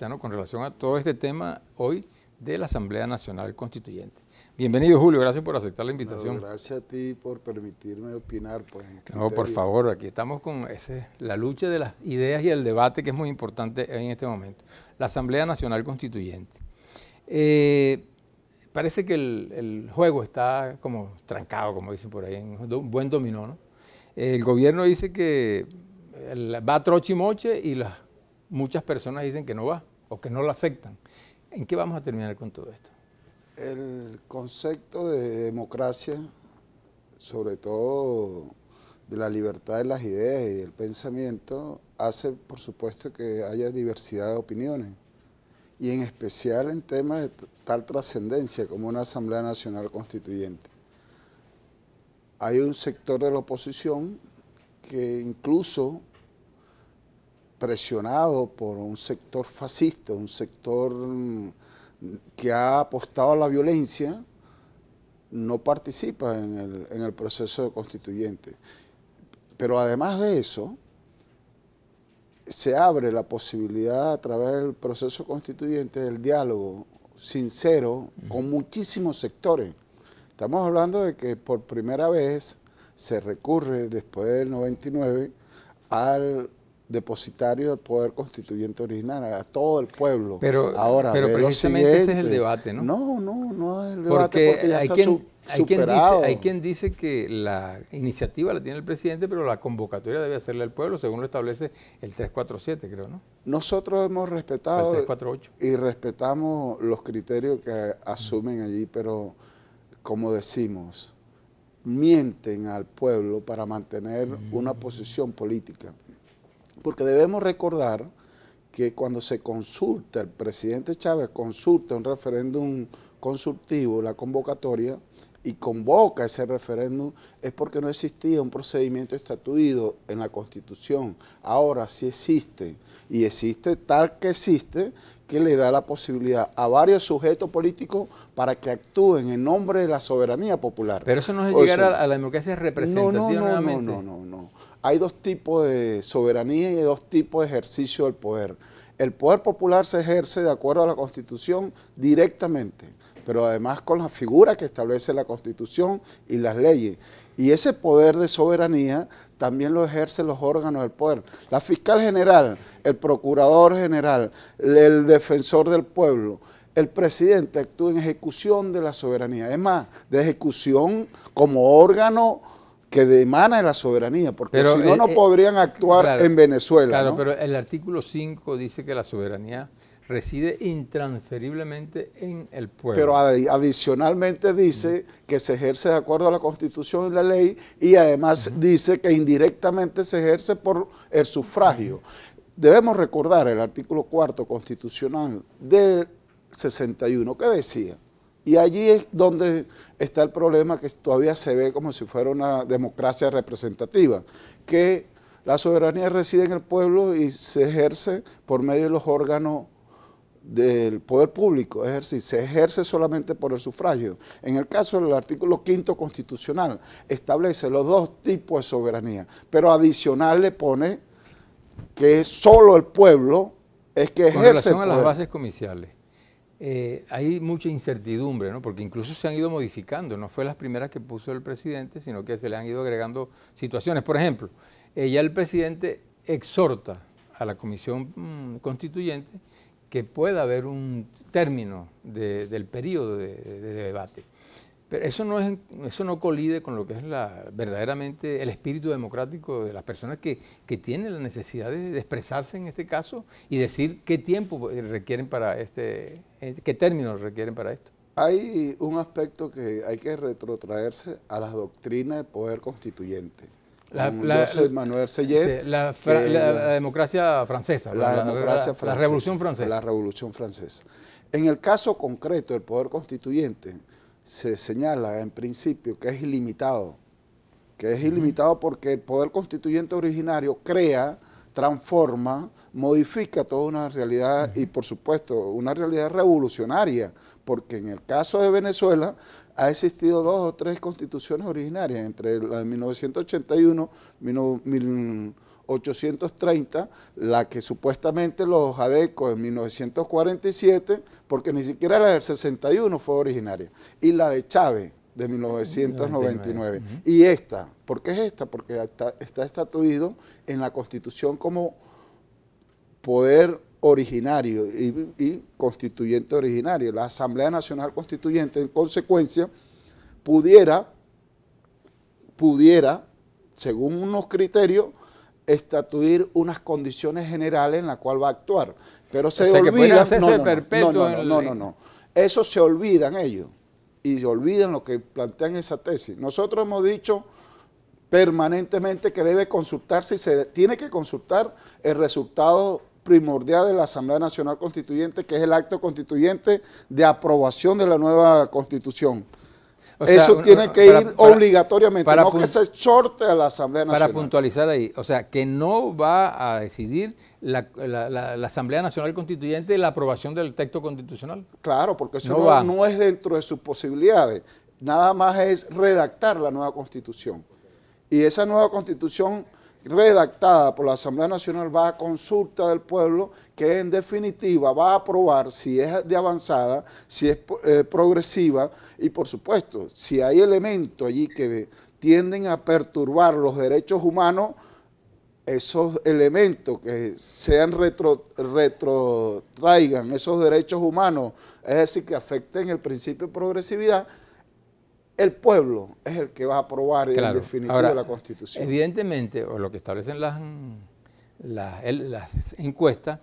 vista, ¿no?, con relación a todo este tema hoy de la Asamblea Nacional Constituyente. Bienvenido, Julio, gracias por aceptar la invitación. No, gracias a ti por permitirme opinar. Pues, no, por favor, aquí estamos con la lucha de las ideas y el debate, que es muy importante en este momento. La Asamblea Nacional Constituyente. Parece que el juego está como trancado, como dicen por ahí, en un buen dominó, ¿no? El gobierno dice que va a troche y moche y muchas personas dicen que no va o que no lo aceptan. ¿En qué vamos a terminar con todo esto? El concepto de democracia, sobre todo de la libertad de las ideas y del pensamiento, hace, por supuesto, que haya diversidad de opiniones, y en especial en temas de tal trascendencia como una Asamblea Nacional Constituyente. Hay un sector de la oposición que, incluso presionado por un sector fascista, un sector que ha apostado a la violencia, no participa en el proceso constituyente. Pero además de eso, se abre la posibilidad a través del proceso constituyente del diálogo sincero con muchísimos sectores. Estamos hablando de que por primera vez se recurre, después del 99, al depositario del poder constituyente original, a todo el pueblo. Pero precisamente ese es el debate, ¿no? No es el debate, porque ya hay quien dice que la iniciativa la tiene el presidente, pero la convocatoria debe hacerle al pueblo, según lo establece el 347, creo, ¿no? Nosotros hemos respetado el 348. Y respetamos los criterios que asumen allí, pero como decimos, mienten al pueblo para mantener una posición política. Porque debemos recordar que cuando se consulta, el presidente Chávez consulta un referéndum consultivo, la convocatoria, y convoca ese referéndum, es porque no existía un procedimiento estatuido en la Constitución. Ahora sí existe, y existe tal que existe, que le da la posibilidad a varios sujetos políticos para que actúen en nombre de la soberanía popular. Pero eso no es llegar a la democracia representativa nuevamente. No. Hay dos tipos de soberanía y dos tipos de ejercicio del poder. El poder popular se ejerce de acuerdo a la Constitución directamente, pero además con la figura que establece la Constitución y las leyes. Y ese poder de soberanía también lo ejercen los órganos del poder. La fiscal general, el procurador general, el defensor del pueblo, el presidente actúa en ejecución de la soberanía. Es más, de ejecución como órgano que emana de la soberanía, porque si no, no podrían actuar en Venezuela. Claro, ¿no? Pero el artículo 5 dice que la soberanía reside intransferiblemente en el pueblo. Pero adicionalmente dice que se ejerce de acuerdo a la Constitución y la ley, y además dice que indirectamente se ejerce por el sufragio. Debemos recordar el artículo 4 constitucional del 61, que decía, y allí es donde está el problema, que todavía se ve como si fuera una democracia representativa, que la soberanía reside en el pueblo y se ejerce por medio de los órganos del poder público, es decir, se ejerce solamente por el sufragio. En el caso del artículo 5 constitucional, establece los dos tipos de soberanía, pero adicional le pone que solo el pueblo es que ejerce. Con relación a las bases comiciales, hay mucha incertidumbre, ¿no? Porque incluso se han ido modificando, no fue las primeras que puso el presidente, sino que se le han ido agregando situaciones. Por ejemplo, ya el presidente exhorta a la Comisión Constituyente que pueda haber un término del periodo de debate. Pero eso no colide con lo que es verdaderamente el espíritu democrático de las personas que tienen la necesidad de expresarse en este caso y decir qué tiempo requieren para qué términos requieren para esto. Hay un aspecto que hay que retrotraerse a las doctrinas del poder constituyente. Manuel Sellet, la democracia francesa, la Revolución Francesa. La Revolución Francesa. En el caso concreto del poder constituyente, se señala en principio que es ilimitado, porque el poder constituyente originario crea, transforma, modifica toda una realidad y, por supuesto, una realidad revolucionaria, porque en el caso de Venezuela ha existido 2 o 3 constituciones originarias, entre la de 1981, 1830, la que supuestamente los ADECO en 1947, porque ni siquiera la del 61 fue originaria, y la de Chávez de 1999. Y esta, ¿por qué es esta? Porque está estatuido en la Constitución como poder originario y constituyente originario. La Asamblea Nacional Constituyente, en consecuencia, pudiera, según unos criterios, estatuir unas condiciones generales en las cuales va a actuar. Pero se olvidan, no. Eso se olvidan ellos y se olvidan lo que plantean esa tesis. Nosotros hemos dicho permanentemente que debe consultarse y se tiene que consultar el resultado primordial de la Asamblea Nacional Constituyente, que es el acto constituyente de aprobación de la nueva Constitución. O sea, eso tiene que ir obligatoriamente, no que se exhorte a la Asamblea Nacional. Para puntualizar ahí, o sea, que no va a decidir la Asamblea Nacional Constituyente la aprobación del texto constitucional. Claro, porque eso no es dentro de sus posibilidades, nada más es redactar la nueva Constitución. Y esa nueva Constitución redactada por la Asamblea Nacional va a consulta del pueblo, que en definitiva va a aprobar si es de avanzada, si es progresiva, y por supuesto, si hay elementos allí que tienden a perturbar los derechos humanos, esos elementos que sean retrotraigan esos derechos humanos, es decir, que afecten el principio de progresividad, el pueblo es el que va a aprobar en definitiva la Constitución. Evidentemente, o lo que establecen las encuestas,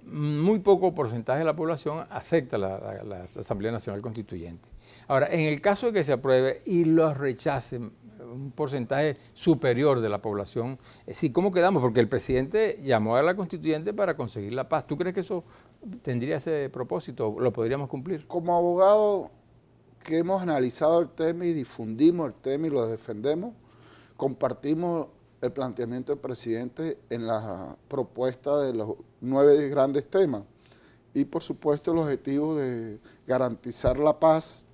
muy poco porcentaje de la población acepta la Asamblea Nacional Constituyente. Ahora, en el caso de que se apruebe y los rechacen, un porcentaje superior de la población, sí, ¿cómo quedamos? Porque el presidente llamó a la Constituyente para conseguir la paz. ¿Tú crees que eso tendría ese propósito? ¿Lo podríamos cumplir? Como abogado que hemos analizado el tema y difundimos el tema y lo defendemos, compartimos el planteamiento del presidente en la propuesta de los 9 grandes temas y por supuesto el objetivo de garantizar la paz,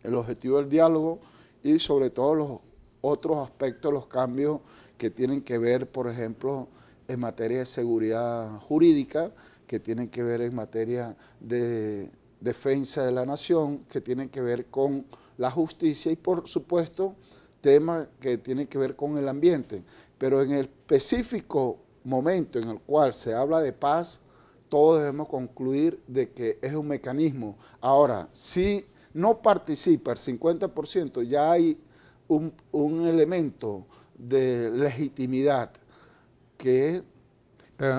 el objetivo del diálogo y sobre todo los otros aspectos, los cambios que tienen que ver, por ejemplo, en materia de seguridad jurídica, que tienen que ver en materia de defensa de la nación, que tienen que ver con la justicia y por supuesto temas que tienen que ver con el ambiente. Pero en el específico momento en el cual se habla de paz, todos debemos concluir de que es un mecanismo. Ahora, si no participa el 50%, ya hay un elemento de legitimidad que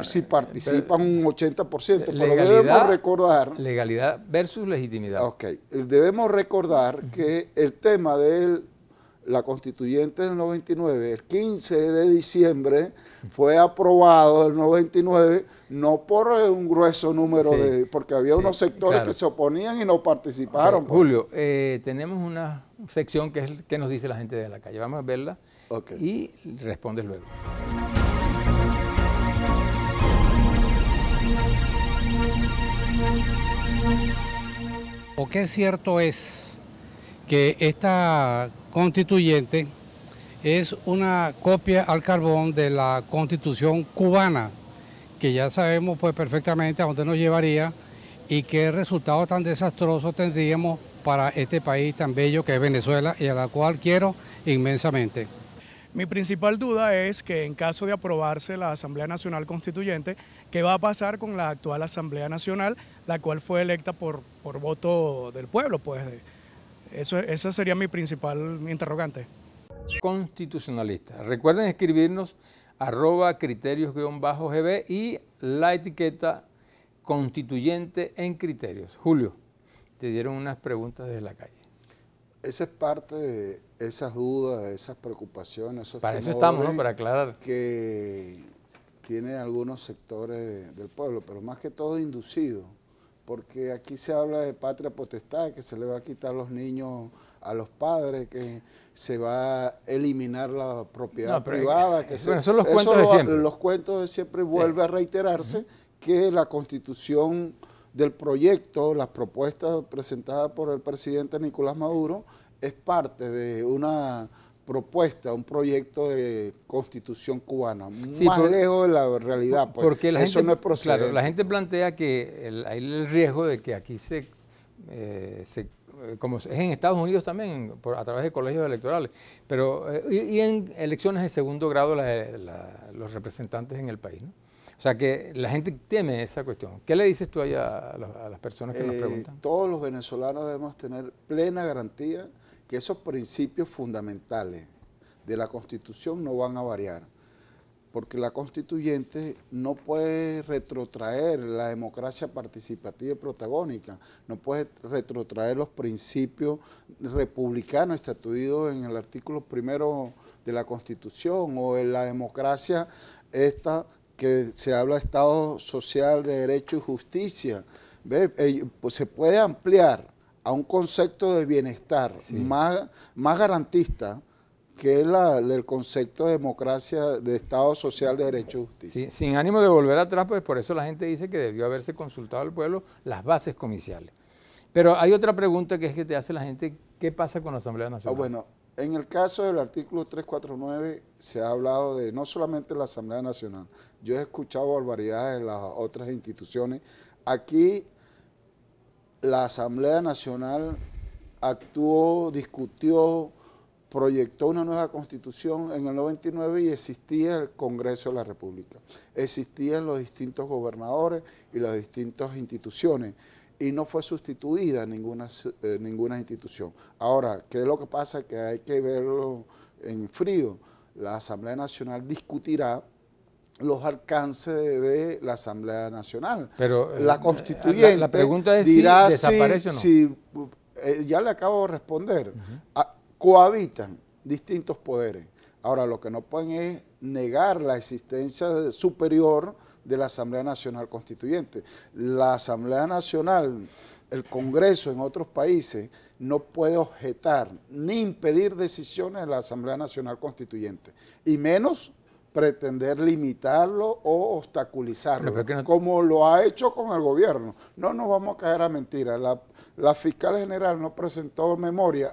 si participan un 80%, pero debemos recordar... Legalidad versus legitimidad. Ok, debemos recordar que el tema de la Constituyente del 99, el 15 de diciembre, fue aprobado el 99, no por un grueso número porque había unos sectores que se oponían y no participaron. Julio, tenemos una sección que es que nos dice la gente de la calle. Vamos a verla y respondes luego. ¿O qué cierto es que esta constituyente es una copia al carbón de la Constitución cubana, que ya sabemos pues perfectamente a dónde nos llevaría y qué resultado tan desastroso tendríamos para este país tan bello que es Venezuela y a la cual quiero inmensamente? Mi principal duda es que en caso de aprobarse la Asamblea Nacional Constituyente, ¿qué va a pasar con la actual Asamblea Nacional, la cual fue electa por voto del pueblo? Pues esa sería mi principal interrogante. Constitucionalista. Recuerden escribirnos @criterios_gb y la etiqueta constituyente en criterios. Julio, te dieron unas preguntas desde la calle. Esa es parte de esas dudas, esas preocupaciones, esos para eso estamos, ¿no? Para aclarar. Que tienen algunos sectores del pueblo, pero más que todo inducido, porque aquí se habla de patria potestad, que se le va a quitar los niños a los padres, que se va a eliminar la propiedad privada. Que son los cuentos de siempre. Los cuentos de siempre vuelve a reiterarse que la Constitución del proyecto, las propuestas presentadas por el presidente Nicolás Maduro, es parte de una propuesta, un proyecto de constitución cubana, Sí, más lejos de la realidad, pues porque la eso gente, no es procedente. claro, la gente plantea que hay el riesgo de que aquí como es en Estados Unidos también, a través de colegios electorales, pero y en elecciones de segundo grado los representantes en el país, ¿no? O sea que la gente teme esa cuestión. ¿Qué le dices tú allá a las personas que nos preguntan? Todos los venezolanos debemos tener plena garantía que esos principios fundamentales de la Constitución no van a variar, porque la constituyente no puede retrotraer la democracia participativa y protagónica, no puede retrotraer los principios republicanos estatuidos en el artículo 1 de la Constitución, o en la democracia esta que se habla de Estado social, de derecho y justicia. Pues se puede ampliar a un concepto de bienestar más garantista, que es el concepto de democracia, de Estado social, de derecho y justicia. Sí, sin ánimo de volver atrás, pues por eso la gente dice que debió haberse consultado al pueblo las bases comiciales. Pero hay otra pregunta que es que te hace la gente: ¿qué pasa con la Asamblea Nacional? Bueno, en el caso del artículo 349 se ha hablado de no solamente la Asamblea Nacional, yo he escuchado barbaridades de las otras instituciones. Aquí la Asamblea Nacional actuó, discutió, proyectó una nueva constitución en el 99 y existía el Congreso de la República, existían los distintos gobernadores y las distintas instituciones, y no fue sustituida ninguna institución. Ahora, ¿qué es lo que pasa? Que hay que verlo en frío. La Asamblea Nacional discutirá los alcances de la Asamblea Nacional. Pero la constituyente la pregunta es dirá si desaparece o no. Ya le acabo de responder. Cohabitan distintos poderes. Ahora, lo que no pueden es negar la existencia superior de la Asamblea Nacional Constituyente. La Asamblea Nacional, el Congreso en otros países, no puede objetar ni impedir decisiones de la Asamblea Nacional Constituyente, y menos pretender limitarlo o obstaculizarlo, como lo ha hecho con el gobierno. No nos vamos a caer a mentiras. La fiscal general no presentó memoria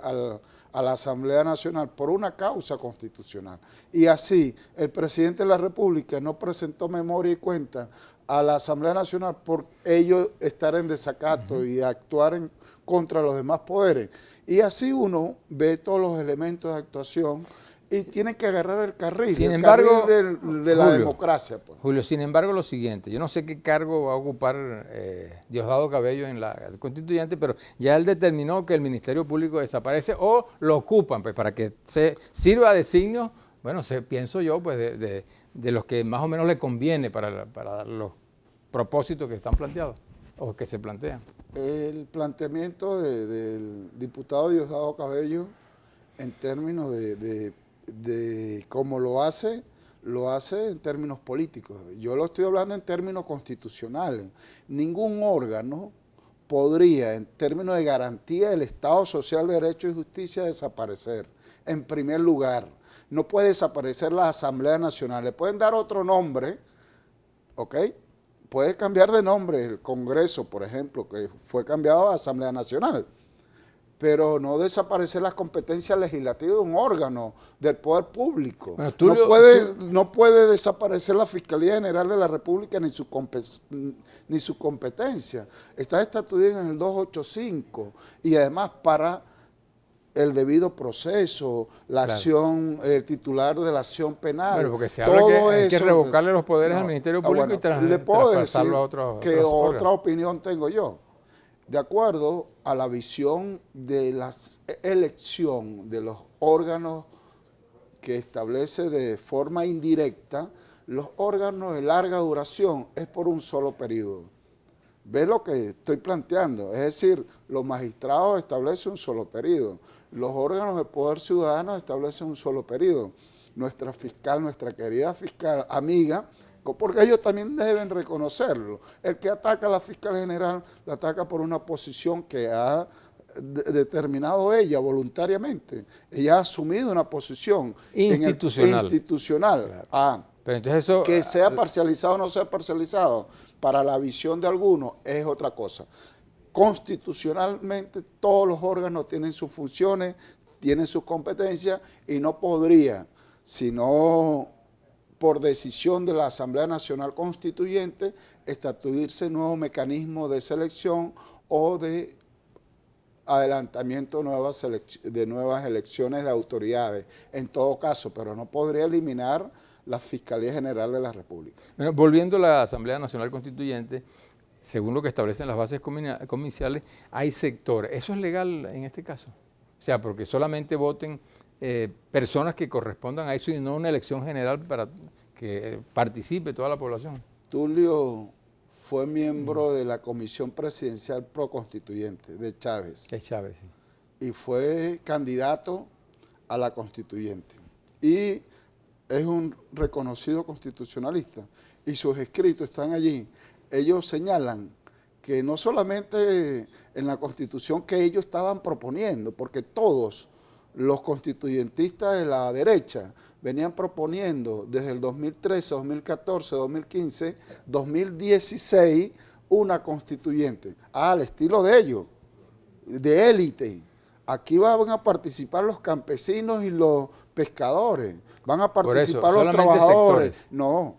a la Asamblea Nacional por una causa constitucional. Y así, el presidente de la República no presentó memoria y cuenta a la Asamblea Nacional por ellos estar en desacato y actuar contra los demás poderes. Y así uno ve todos los elementos de actuación y tiene que agarrar el carril, sin embargo, de la democracia. Pues. Julio, sin embargo, lo siguiente, yo no sé qué cargo va a ocupar Diosdado Cabello en la constituyente, pero ya él determinó que el Ministerio Público desaparece o lo ocupan, pues para que se sirva de signo, bueno, pienso yo, pues de los que más o menos le conviene para los propósitos que están planteados o que se plantean. El planteamiento del diputado Diosdado Cabello en términos de cómo lo hace en términos políticos. Yo lo estoy hablando en términos constitucionales. Ningún órgano podría, en términos de garantía del Estado social, de derecho y justicia, desaparecer. En primer lugar, no puede desaparecer la Asamblea Nacional. Le pueden dar otro nombre, ¿ok? Puede cambiar de nombre el Congreso, por ejemplo, que fue cambiado a Asamblea Nacional, pero no desaparecer las competencias legislativas de un órgano del poder público. Bueno, no puede desaparecer la Fiscalía General de la República ni su competencia. Está estatuida en el 285 y además para el debido proceso, la acción, el titular de la acción penal. Bueno, porque se habla que hay que revocarle los poderes al Ministerio Público y traspasarlo a otros órganos. Otra opinión tengo yo. De acuerdo a la visión de la elección de los órganos que establece de forma indirecta, los órganos de larga duración es por un solo periodo. ¿Ves lo que estoy planteando? Es decir, los magistrados establecen un solo periodo, los órganos de poder ciudadano establecen un solo periodo. Nuestra fiscal, nuestra querida fiscal amiga, porque ellos también deben reconocerlo. El que ataca a la fiscal general, la ataca por una posición que ha determinado ella voluntariamente. Ella ha asumido una posición institucional. Claro. Pero entonces eso, que sea parcializado o no sea parcializado, para la visión de algunos es otra cosa. Constitucionalmente todos los órganos tienen sus funciones, tienen sus competencias y no podría, sino por decisión de la Asamblea Nacional Constituyente, estatuirse nuevo mecanismo de selección o de adelantamiento de nuevas elecciones de autoridades, en todo caso, pero no podría eliminar la Fiscalía General de la República. Bueno, volviendo a la Asamblea Nacional Constituyente, según lo que establecen las bases comiciales, hay sectores. ¿Eso es legal en este caso? O sea, porque solamente voten personas que correspondan a eso y no una elección general para que participe toda la población. Tulio fue miembro de la Comisión Presidencial Proconstituyente de Chávez. Es Chávez, sí. Y fue candidato a la Constituyente. Y es un reconocido constitucionalista. Y sus escritos están allí. Ellos señalan que no solamente en la Constitución que ellos estaban proponiendo, porque todos los constituyentistas de la derecha venían proponiendo desde el 2013, 2014, 2015, 2016 una constituyente, al estilo de ellos, de élite. Aquí van a participar los campesinos y los pescadores, van a participar los trabajadores. Sectores. No,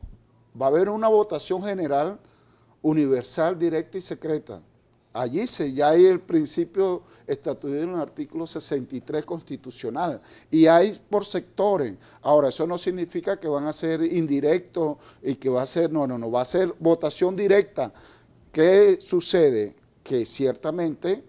va a haber una votación general, universal, directa y secreta. Allí ya hay el principio estatuido en el artículo 63 constitucional y hay por sectores. Ahora, eso no significa que van a ser indirectos y que va a ser, no, va a ser votación directa. ¿Qué sucede? Que ciertamente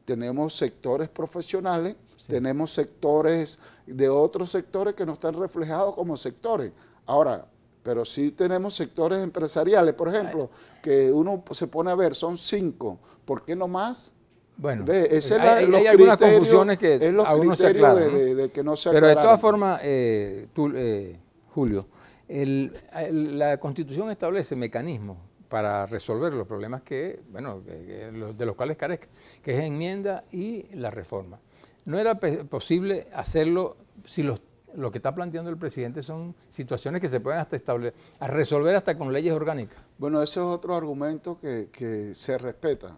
tenemos sectores profesionales, sí, tenemos sectores de otros sectores que no están reflejados como sectores. Ahora, pero sí tenemos sectores empresariales, por ejemplo, que uno se pone a ver, son 5, ¿por qué no más? Bueno, hay algunas confusiones que aún no se aclaran, ¿no? de que no se Pero aclaran. de todas formas, Julio, la Constitución establece mecanismos para resolver los problemas de los cuales carezca, que es enmienda y la reforma. No era posible hacerlo si lo que está planteando el presidente son situaciones que se pueden hasta resolver hasta con leyes orgánicas. Bueno, ese es otro argumento que se respeta,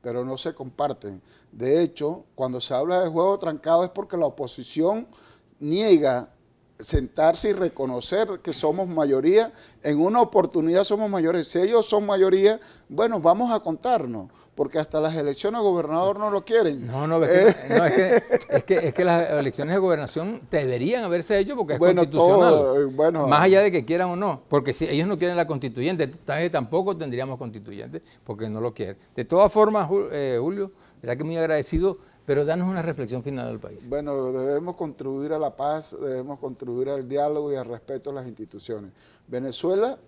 pero no se comparte. De hecho, cuando se habla de juego trancado es porque la oposición niega sentarse y reconocer que somos mayoría. En una oportunidad somos mayores. Si ellos son mayoría, bueno, vamos a contarnos, porque hasta las elecciones de gobernador no lo quieren. Es que las elecciones de gobernación deberían haberse hecho porque es constitucional. Más allá de que quieran o no, porque si ellos no quieren la constituyente, tampoco tendríamos constituyente porque no lo quieren. De todas formas, Julio, verdad que muy agradecido, pero danos una reflexión final al país. Bueno, debemos contribuir a la paz, debemos contribuir al diálogo y al respeto a las instituciones. Venezuela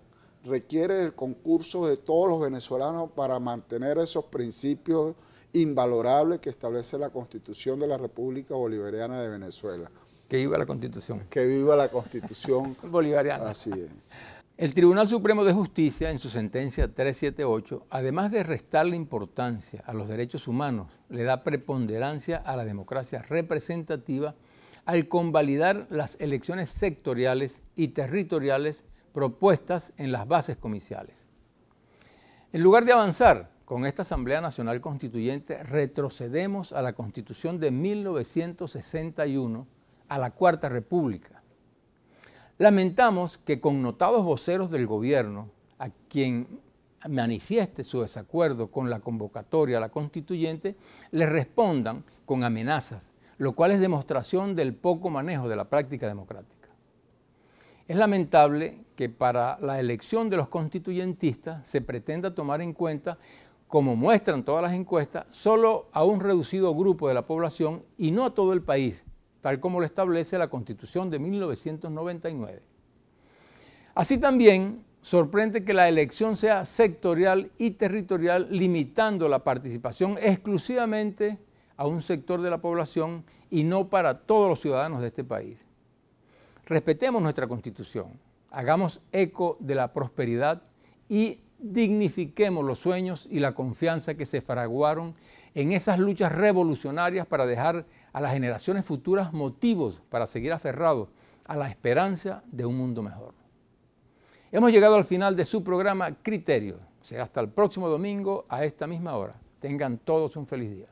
requiere el concurso de todos los venezolanos para mantener esos principios invalorables que establece la Constitución de la República Bolivariana de Venezuela. Que viva la Constitución. Que viva la Constitución bolivariana. Así es. El Tribunal Supremo de Justicia, en su sentencia 378, además de restarle importancia a los derechos humanos, le da preponderancia a la democracia representativa al convalidar las elecciones sectoriales y territoriales propuestas en las bases comiciales. En lugar de avanzar con esta Asamblea Nacional Constituyente, retrocedemos a la Constitución de 1961, a la Cuarta República. Lamentamos que connotados voceros del gobierno, a quien manifieste su desacuerdo con la convocatoria a la constituyente, le respondan con amenazas, lo cual es demostración del poco manejo de la práctica democrática. Es lamentable que para la elección de los constituyentistas se pretenda tomar en cuenta, como muestran todas las encuestas, solo a un reducido grupo de la población y no a todo el país, tal como lo establece la Constitución de 1999. Así también sorprende que la elección sea sectorial y territorial, limitando la participación exclusivamente a un sector de la población y no para todos los ciudadanos de este país. Respetemos nuestra Constitución, hagamos eco de la prosperidad y dignifiquemos los sueños y la confianza que se fraguaron en esas luchas revolucionarias para dejar a las generaciones futuras motivos para seguir aferrados a la esperanza de un mundo mejor. Hemos llegado al final de su programa Criterio. Será hasta el próximo domingo a esta misma hora. Tengan todos un feliz día.